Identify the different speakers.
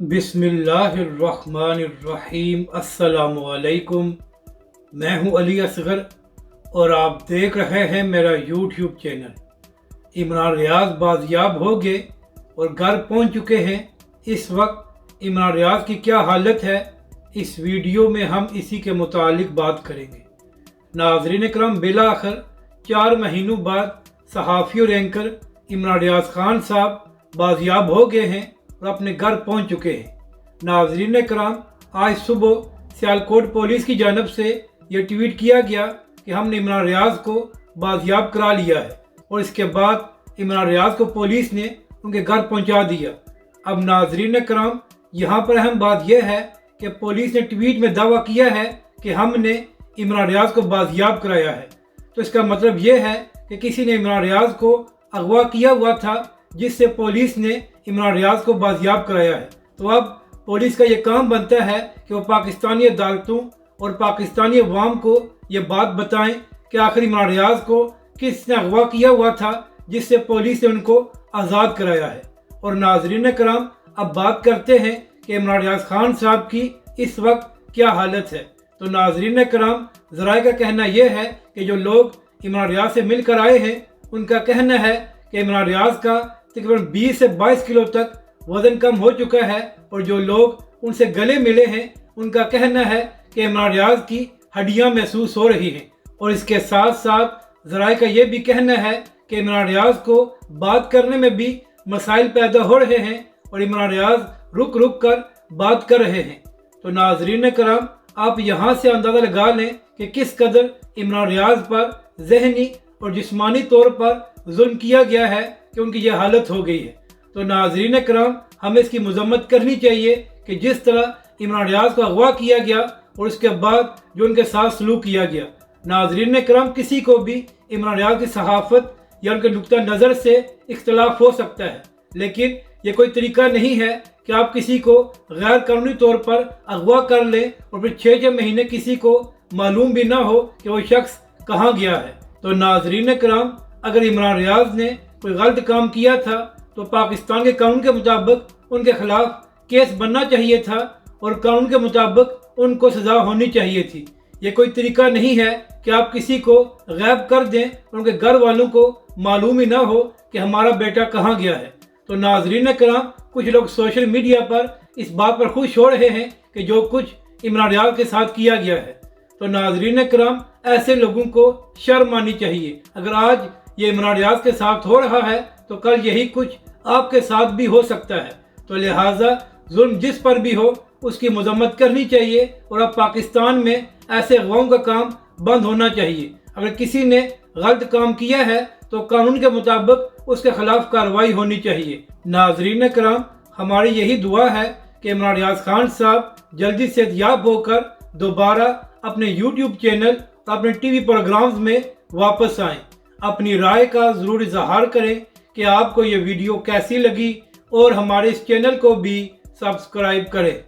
Speaker 1: बिस्मिल्लाहिर्रहमानिर्रहीम। अस्सलामुअलैकुम। मैं हूं अली असगर और आप देख रहे हैं मेरा यूट्यूब चैनल। इमरान रियाज बाजियाब हो गए और घर पहुंच चुके हैं। इस वक्त इमरान रियाज की क्या हालत है, इस वीडियो में हम इसी के मुतालिक बात करेंगे। नाज़रीन करम, बिलाखिर 4 महीनों बाद सहाफ़ी और एंकर इमरान रियाज खान साहब बाजियाब हो गए हैं और अपने घर पहुंच चुके हैं। नाज़रीन कराम, आज सुबह सियालकोट पुलिस की जानब से यह ट्वीट किया गया कि हमने इमरान रियाज को बाजियाब करा लिया है और इसके बाद इमरान रियाज को पुलिस ने उनके घर पहुंचा दिया। अब नाज़रीन कराम, यहाँ पर अहम बात यह है कि पुलिस ने ट्वीट में दावा किया है कि हमने इमरान रियाज को बाजियाब कराया है। तो इसका मतलब यह है कि किसी ने इमरान रियाज को अगवा किया हुआ था, जिससे पुलिस ने इमरान रियाज को बाजियाब कराया है। तो अब पुलिस का ये काम बनता है कि वो पाकिस्तानी अदालतों और पाकिस्तानी अवाम को ये बात बताएं कि आखिर इमरान रियाज को किसने अगवा किया हुआ था, जिससे पुलिस ने उनको आज़ाद कराया है। और नाज़रीन कराम, अब बात करते हैं कि इमरान रियाज खान साहब की इस वक्त क्या हालत है। तो नाज़रीन कराम, ज़राए का कहना यह है कि जो लोग इमरान रियाज से मिलकर आए हैं, उनका कहना है कि इमरान रियाज का तकरीबन 20 से 22 किलो तक वज़न कम हो चुका है। और जो लोग उनसे गले मिले हैं, उनका कहना है कि इमरान रियाज की हड्डियां महसूस हो रही हैं। और इसके साथ साथ ज़राए का ये भी कहना है कि इमरान रियाज को बात करने में भी मसाइल पैदा हो रहे हैं और इमरान रियाज रुक रुक कर बात कर रहे हैं। तो नाज़रीन कराम, आप यहाँ से अंदाज़ा लगा लें कि किस कदर इमरान रियाज पर ज़हनी और जिस्मानी तौर पर जुल्म किया गया है कि उनकी यह हालत हो गई है। तो नाज़रीन कराम, हमें इसकी मजम्मत करनी चाहिए कि जिस तरह इमरान रियाज को अगवा किया गया और उसके बाद जो उनके साथ सलूक किया गया। नाज़रीन कराम, किसी को भी इमरान रियाज की सहाफ़त या उनके नुक्ता नज़र से इख्तलाफ हो सकता है, लेकिन ये कोई तरीका नहीं है कि आप किसी को गैर कानूनी तौर पर अगवा कर लें और फिर 6 महीने किसी को मालूम भी ना हो कि वो शख्स कहाँ गया है। तो नाज़रीन कराम, अगर इमरान रियाज ने कोई गलत काम किया था तो पाकिस्तान के कानून के मुताबिक उनके खिलाफ केस बनना चाहिए था और कानून के मुताबिक उनको सज़ा होनी चाहिए थी। ये कोई तरीका नहीं है कि आप किसी को गैब कर दें और उनके घर वालों को मालूम ही ना हो कि हमारा बेटा कहाँ गया है। तो नाज़रीन कराम, कुछ लोग सोशल मीडिया पर इस बात पर खुश हो रहे हैं कि जो कुछ इमरान रियाज के साथ किया गया है। तो नाज़रीन कराम, ऐसे लोगों को शर्म आनी चाहिए। अगर आज ये इमरान रियाज के साथ हो रहा है तो कल यही कुछ आपके साथ भी हो सकता है। तो लिहाजा जुल्म जिस पर भी हो उसकी मजम्मत करनी चाहिए और अब पाकिस्तान में ऐसे अगवाओं का काम बंद होना चाहिए। अगर किसी ने गलत काम किया है तो कानून के मुताबिक उसके खिलाफ कार्रवाई होनी चाहिए। नाज़रीन कराम, हमारी यही दुआ है कि इमरान रियाज खान साहब जल्दी सेहतयाब होकर दोबारा अपने यूट्यूब चैनल और अपने टीवी प्रोग्राम्स में वापस आएँ। अपनी राय का ज़रूर इज़हार करें कि आपको ये वीडियो कैसी लगी और हमारे इस चैनल को भी सब्सक्राइब करें।